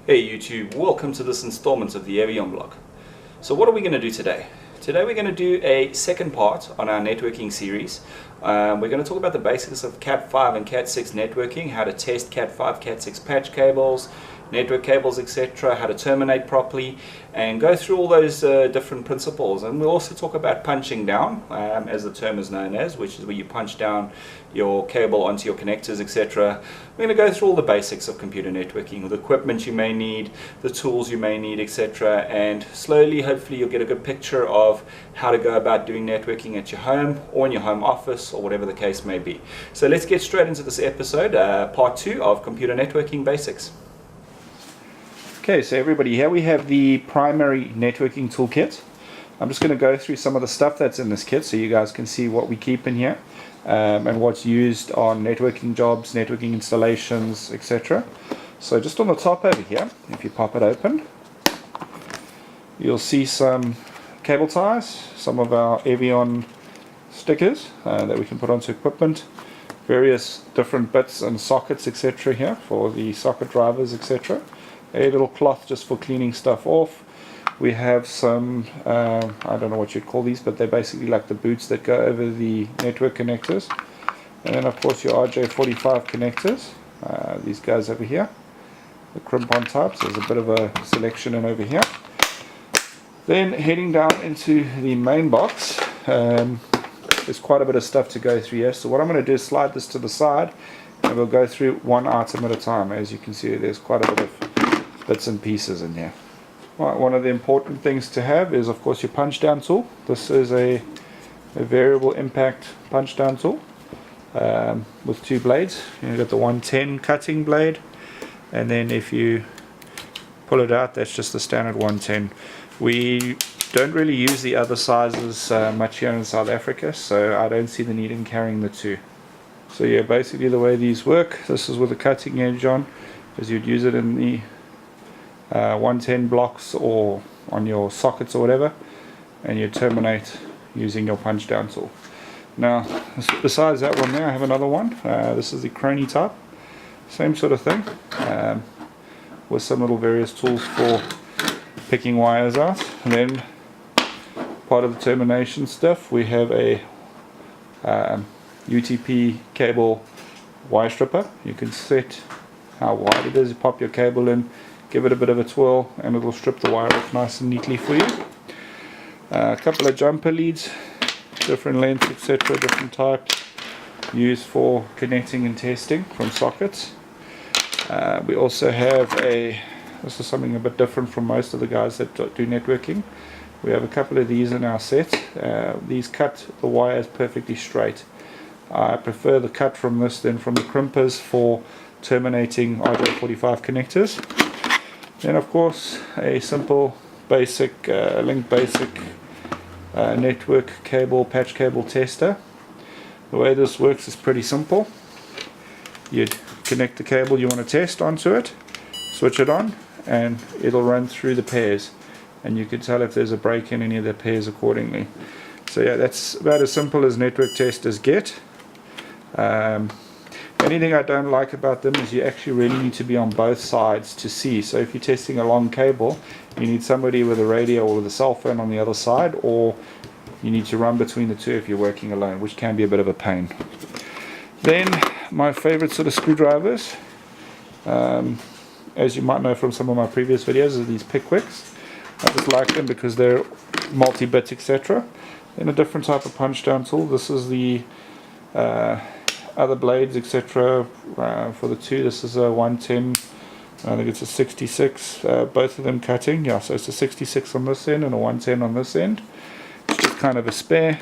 Hey YouTube, welcome to this installment of the Avion blog. So what are we going to do today? Today we're going to do a second part on our networking series. We're going to talk about the basics of CAT5 and CAT6 networking, how to test CAT5, CAT6 patch cables, network cables, etc., how to terminate properly, and go through all those different principles. And we'll also talk about punching down, as the term is known as, which is where you punch down your cable onto your connectors, etc. We're going to go through all the basics of computer networking, the equipment you may need, the tools you may need, etc. And slowly, hopefully, you'll get a good picture of how to go about doing networking at your home or in your home office or whatever the case may be. So let's get straight into this episode, part 2 of computer networking basics. Okay, so everybody, here we have the primary networking toolkit. I'm just going to go through some of the stuff that's in this kit so you guys can see what we keep in here and what's used on networking jobs, networking installations, etc. So just on the top over here, if you pop it open, you'll see some cable ties, some of our Avion stickers that we can put onto equipment, various different bits and sockets, etc. here for the socket drivers, etc. A little cloth just for cleaning stuff off. We have some, I don't know what you'd call these, but they're basically like the boots that go over the network connectors. And then of course your RJ45 connectors, these guys over here, the crimp-on types. There's a bit of a selection in over here. Then heading down into the main box, there's quite a bit of stuff to go through here. So what I'm going to do is slide this to the side and we'll go through one item at a time. As you can see, there's quite a bit of bits and pieces in here. Right, one of the important things to have is of course your punch down tool. This is a variable impact punch down tool with two blades. You've got the 110 cutting blade, and then if you pull it out, that's just the standard 110. We don't really use the other sizes much here in South Africa, so I don't see the need in carrying the two. So yeah, basically the way these work, this is with a cutting edge on, is you'd use it in the 110 blocks or on your sockets or whatever, and you terminate using your punch down tool. Now besides that one there, I have another one. This is the crony type, same sort of thing, with some little various tools for picking wires out. And then part of the termination stuff, we have a UTP cable wire stripper. You can set how wide it is, you pop your cable in, give it a bit of a twirl, and it will strip the wire off nice and neatly for you. A couple of jumper leads, different lengths, etc., different types, used for connecting and testing from sockets. We also have this is something a bit different from most of the guys that do networking. We have a couple of these in our set. These cut the wires perfectly straight. I prefer the cut from this than from the crimpers for terminating RJ45 connectors. Then of course a simple basic link basic network cable patch cable tester. The way this works is pretty simple. You'd connect the cable you want to test onto it, switch it on, and it'll run through the pairs, and you can tell if there's a break in any of the pairs accordingly. So yeah, that's about as simple as network testers get. Anything I don't like about them is you actually really need to be on both sides to see. So if you're testing a long cable, you need somebody with a radio or with a cell phone on the other side, or you need to run between the two if you're working alone, which can be a bit of a pain. Then my favorite sort of screwdrivers, as you might know from some of my previous videos, are these Pickwicks. I just like them because they're multi-bit, etc. Then a different type of punch down tool. This is the other blades, etc. For the two. This is a 110, I think it's a 66, both of them cutting. Yeah, so it's a 66 on this end and a 110 on this end. It's just kind of a spare.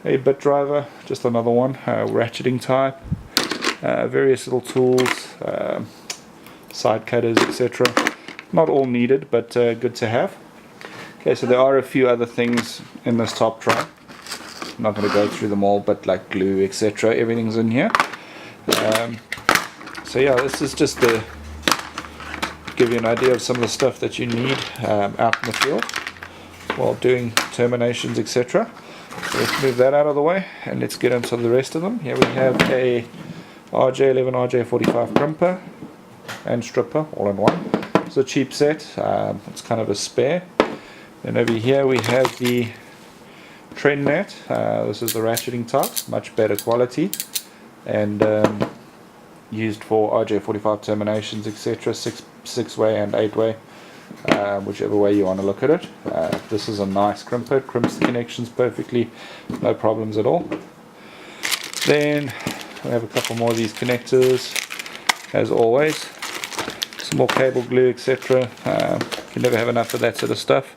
A bit driver, just another one, ratcheting type. Various little tools, side cutters, etc. Not all needed, but good to have. Okay, so there are a few other things in this top tray. I'm not going to go through them all, but like glue, etc., everything's in here. So yeah, this is just to give you an idea of some of the stuff that you need out in the field while doing terminations, etc. So let's move that out of the way and let's get into the rest of them. Here we have a RJ11 RJ45 crimper. and stripper all in one. It's a cheap set, it's kind of a spare. Then over here we have the trend net. This is the ratcheting type, much better quality, and used for RJ45 terminations, etc. 6-way and 8-way, whichever way you want to look at it. This is a nice crimper, it crimps the connections perfectly, no problems at all. Then we have a couple more of these connectors, as always. Some more cable glue, etc. You can never have enough of that sort of stuff.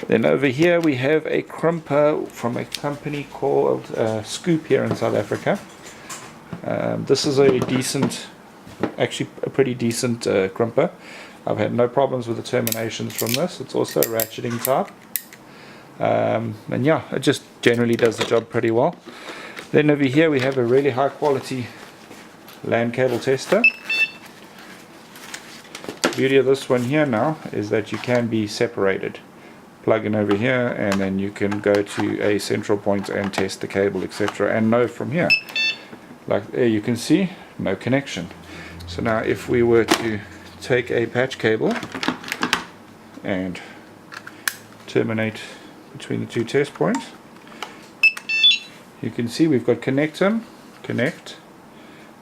Then over here we have a crimper from a company called Scoop here in South Africa. This is a decent, actually a pretty decent crimper. I've had no problems with the terminations from this. It's also a ratcheting type. And yeah, it just generally does the job pretty well. Then over here we have a really high quality LAN cable tester. The beauty of this one here now is that you can be separated. Plug in over here and then you can go to a central point and test the cable, etc. and know from here. Like there you can see, no connection. So now if we were to take a patch cable and terminate between the two test points, you can see we've got connect,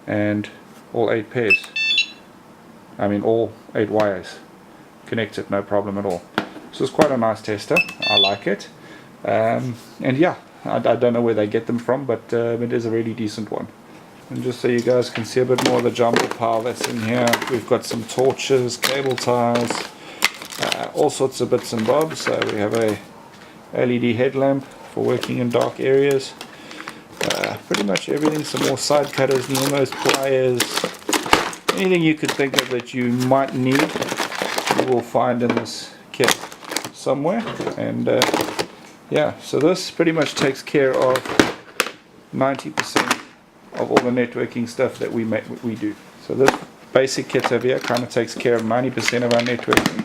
and all 8 pairs. I mean all 8 wires connected, no problem at all. So it's quite a nice tester, I like it. And yeah, I don't know where they get them from, but it is a really decent one. And just so you guys can see a bit more of the jumper pile that's in here, we've got some torches, cable ties, all sorts of bits and bobs. So we have a LED headlamp for working in dark areas. Pretty much everything, some more side cutters, Nemos, pliers, anything you could think of that you might need, you will find in this kit somewhere. And yeah, so this pretty much takes care of 90% of all the networking stuff that we do. So this basic kit over here kind of takes care of 90% of our networking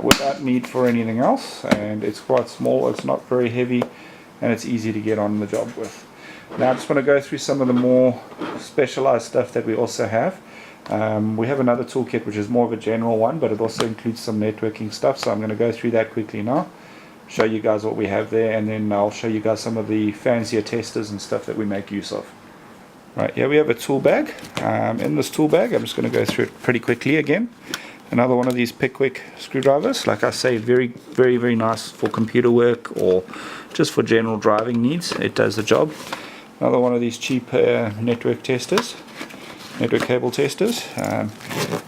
without need for anything else, and it's quite small, it's not very heavy, and it's easy to get on the job with. Now I just want to go through some of the more specialized stuff that we also have. We have another toolkit which is more of a general one, but it also includes some networking stuff, so I'm going to go through that quickly now, show you guys what we have there, and then I'll show you guys some of the fancier testers and stuff that we make use of. Right, here we have a tool bag. In this tool bag, I'm just going to go through it pretty quickly again. Another one of these Pickwick screwdrivers. Like I say, very nice for computer work or just for general driving needs. It does the job. Another one of these cheap network testers, network cable testers.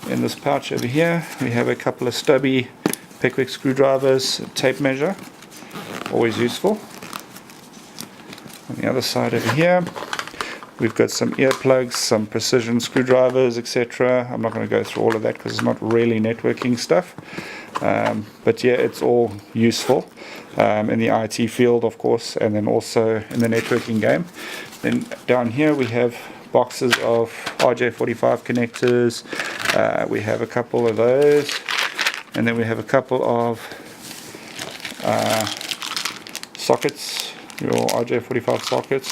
In this pouch over here, we have a couple of stubby Pickwick screwdrivers, tape measure, always useful. On the other side over here, we've got some earplugs, some precision screwdrivers, etc. I'm not going to go through all of that because it's not really networking stuff. But yeah, it's all useful in the IT field, of course, and then also in the networking game. Then down here we have boxes of RJ45 connectors. We have a couple of those, and then we have a couple of sockets, your RJ45 sockets.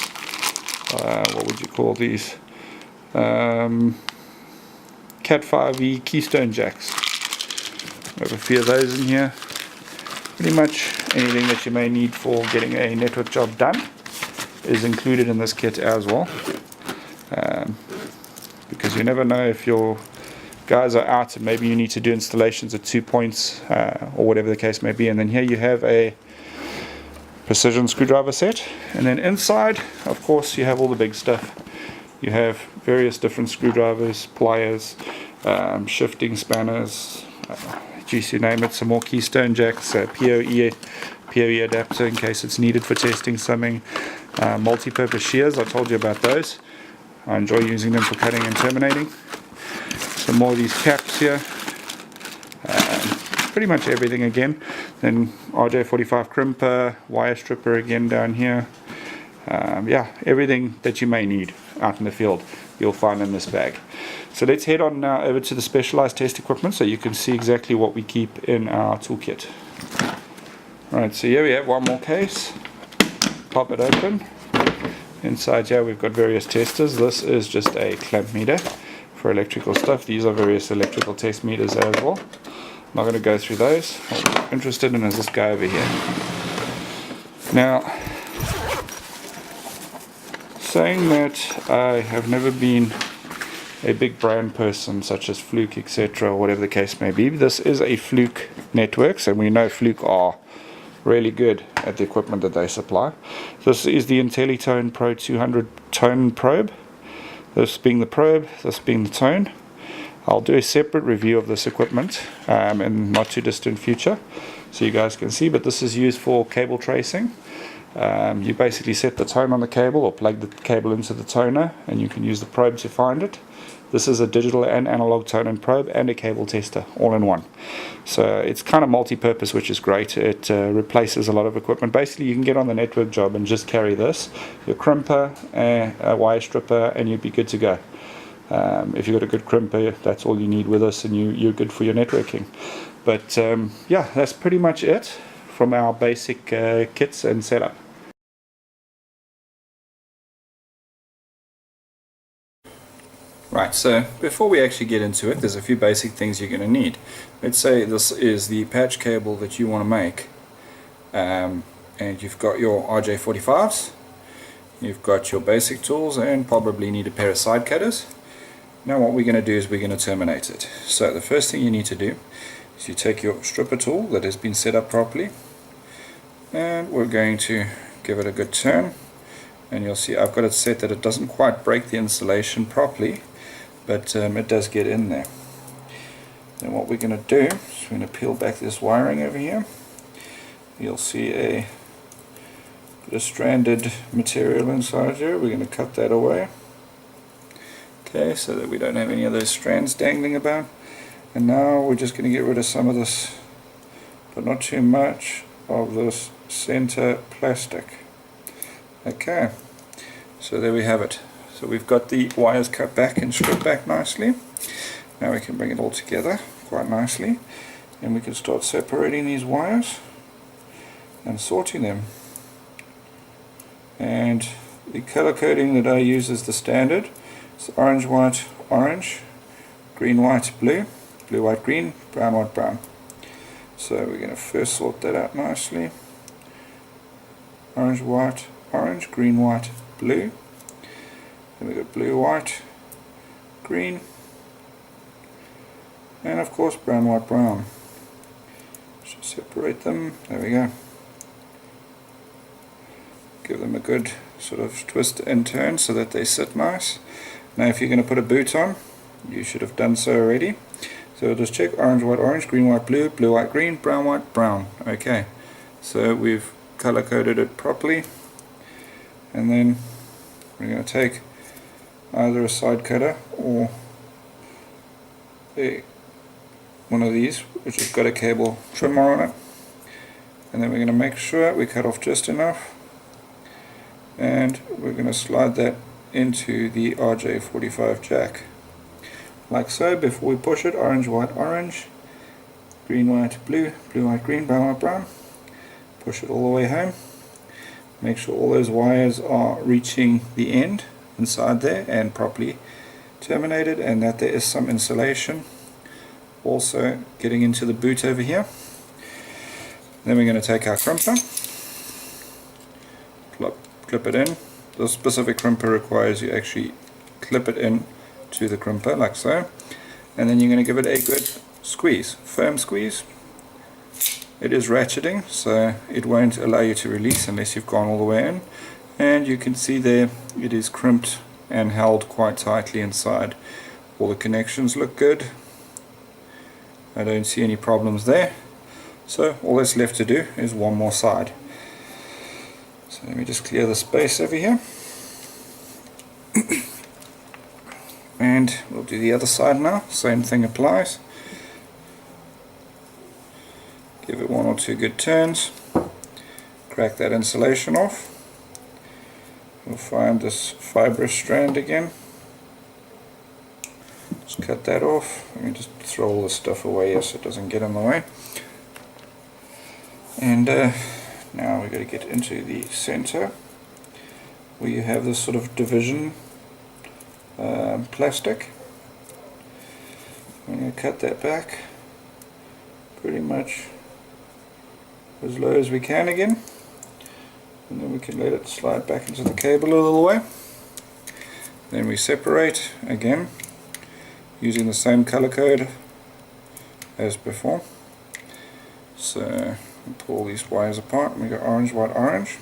What would you call these? CAT6 keystone jacks. We have a few of those in here. Pretty much anything that you may need for getting a network job done is included in this kit as well. Because you never know if your guys are out and maybe you need to do installations at 2 points or whatever the case may be. And then here you have a precision screwdriver set, and then inside, of course, you have all the big stuff. You have various different screwdrivers, pliers, shifting spanners, geez, you name it, some more keystone jacks, PoE adapter in case it's needed for testing something, multi-purpose shears. I told you about those. I enjoy using them for cutting and terminating. Some more of these caps here. Pretty much everything again. Then RJ45 crimper, wire stripper again down here. Yeah, everything that you may need out in the field you'll find in this bag. So let's head on now over to the specialized test equipment so you can see exactly what we keep in our toolkit. Alright, so here we have one more case. Pop it open. Inside here we've got various testers. This is just a clamp meter for electrical stuff. These are various electrical test meters as well. I'm not going to go through those. What I'm interested in is this guy over here. Now, saying that I have never been a big brand person such as Fluke, etc., or whatever the case may be, this is a Fluke Networks, and we know Fluke are really good at the equipment that they supply. This is the IntelliTone Pro 200 tone probe. This being the probe, this being the tone. I'll do a separate review of this equipment in not too distant future, so you guys can see, but this is used for cable tracing. You basically set the tone on the cable or plug the cable into the toner, and you can use the probe to find it. This is a digital and analog tone and probe and a cable tester all in one. So it's kind of multi-purpose, which is great. It replaces a lot of equipment. Basically, you can get on the network job and just carry this, your crimper, a wire stripper, and you'd be good to go. If you've got a good crimper, that's all you need with this, and you're good for your networking. But yeah, that's pretty much it from our basic kits and setup. Right, so before we actually get into it, there's a few basic things you're going to need. Let's say this is the patch cable that you want to make, and you've got your RJ45s, you've got your basic tools, and probably need a pair of side cutters. Now what we're going to do is we're going to terminate it. So the first thing you need to do is you take your stripper tool that has been set up properly, and we're going to give it a good turn, and you'll see I've got it set that it doesn't quite break the insulation properly, but it does get in there. Then what we're going to do is we're going to peel back this wiring over here. You'll see a bit of stranded material inside here. We're going to cut that away, okay, so that we don't have any of those strands dangling about. And now we're just going to get rid of some of this, but not too much, of this center plastic. Okay, so there we have it. So we've got the wires cut back and stripped back nicely. Now we can bring it all together quite nicely, and we can start separating these wires and sorting them. And the color coding that I use is the standard. It's orange, white, orange, green, white, blue, blue, white, green, brown, white, brown. So we're going to first sort that out nicely. Orange, white, orange, green, white, blue. Then we've got blue, white, green, and of course brown, white, brown. Just separate them. There we go. Give them a good sort of twist and turn so that they sit nice. Now if you're going to put a boot on, you should have done so already. So just check orange, white, orange, green, white, blue, blue, white, green, brown, white, brown. Okay, so we've color coded it properly, and then we're going to take either a side cutter or one of these which has got a cable trimmer on it, and then we're going to make sure we cut off just enough, and we're going to slide that into the RJ45 jack like so. Before we push it, orange, white, orange, green, white, blue, blue, white, green, brown, white, brown. Push it all the way home. Make sure all those wires are reaching the end inside there and properly terminated, and that there is some insulation also getting into the boot over here. Then we're going to take our crimper, clip it in. This specific crimper requires you actually clip it in to the crimper like so, and then you're going to give it a good squeeze, firm squeeze. It is ratcheting, so it won't allow you to release unless you've gone all the way in, and you can see there it is crimped and held quite tightly inside. All the connections look good. I don't see any problems there, so all that's left to do is one more side. So let me just clear the space over here. And we'll do the other side now. Same thing applies. Give it one or two good turns. Crack that insulation off. We'll find this Fibre strand again. Just cut that off. Let me just throw all this stuff away here so it doesn't get in the way. And now we've got to get into the center where you have this sort of division plastic. I'm going to cut that back pretty much as low as we can again, and then we can let it slide back into the cable a little way. Then we separate again using the same color code as before. So we pull these wires apart and we go orange, white, orange,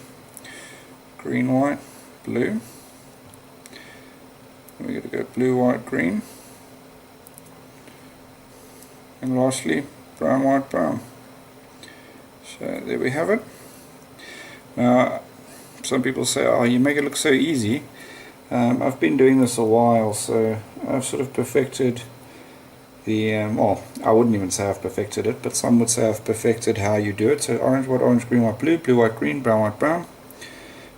green, white, blue. And we're going to go blue, white, green, and lastly brown, white, brown. So there we have it. Now some people say, oh, you make it look so easy. I've been doing this a while, so I've sort of perfected the, well, I wouldn't even say I've perfected it, but some would say I've perfected how you do it. So orange, white, orange, green, white, blue, blue, white, green, brown, white, brown.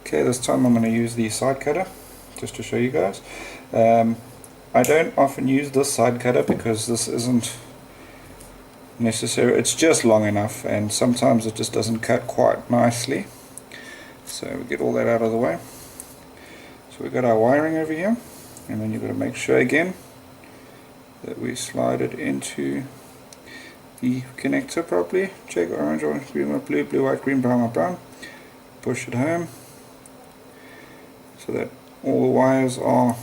Okay, this time I'm going to use the side cutter just to show you guys. I don't often use this side cutter because this isn't necessary. It's just long enough, and sometimes it just doesn't cut quite nicely. So we get all that out of the way. So we've got our wiring over here, and then you've got to make sure again that we slide it into the connector properly. Check orange, orange, green, white, blue, blue, white, green, brown, white, brown. Push it home so that all the wires are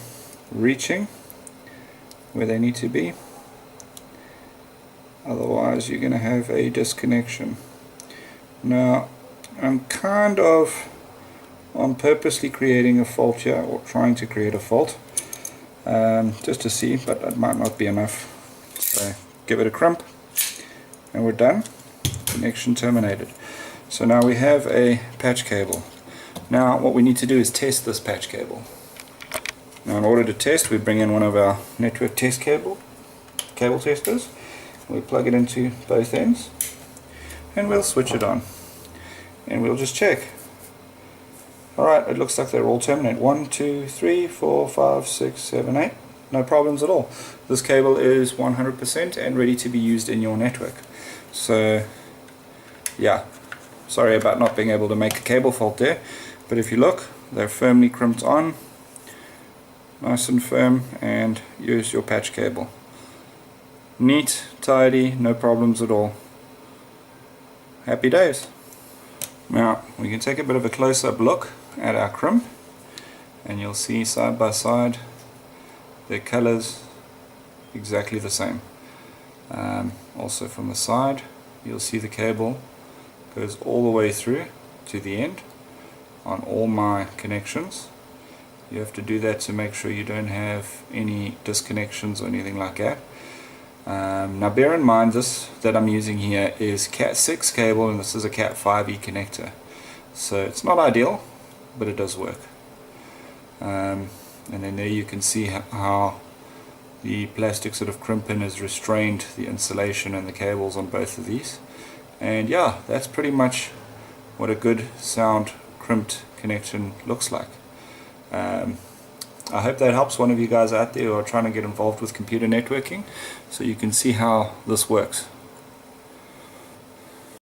reaching where they need to be. Otherwise you're going to have a disconnection. Now I'm kind of on purposely creating a fault here, or trying to create a fault, just to see, but that might not be enough. So give it a crimp and we're done. Connection terminated. So now we have a patch cable. Now what we need to do is test this patch cable. Now in order to test, we bring in one of our network test cable testers. We plug it into both ends and we'll switch it on and we'll just check. Alright, it looks like they're all terminated. 1, 2, 3, 4, 5, 6, 7, 8. No problems at all. This cable is 100% and ready to be used in your network. So yeah, sorry about not being able to make a cable fault there, but if you look, they're firmly crimped on, nice and firm, and use your patch cable. Neat, tidy, no problems at all. Happy days. Now we can take a bit of a close-up look at our crimp, and you'll see side by side their colors exactly the same. Also from the side you'll see the cable goes all the way through to the end on all my connections. You have to do that to make sure you don't have any disconnections or anything like that. Now bear in mind, this that I'm using here is CAT6 cable, and this is a CAT5E connector, so it's not ideal, but it does work. And then there you can see how the plastic sort of crimping has restrained the insulation and the cables on both of these. And yeah, that's pretty much what a good sound crimped connection looks like. I hope that helps one of you guys out there who are trying to get involved with computer networking, so you can see how this works.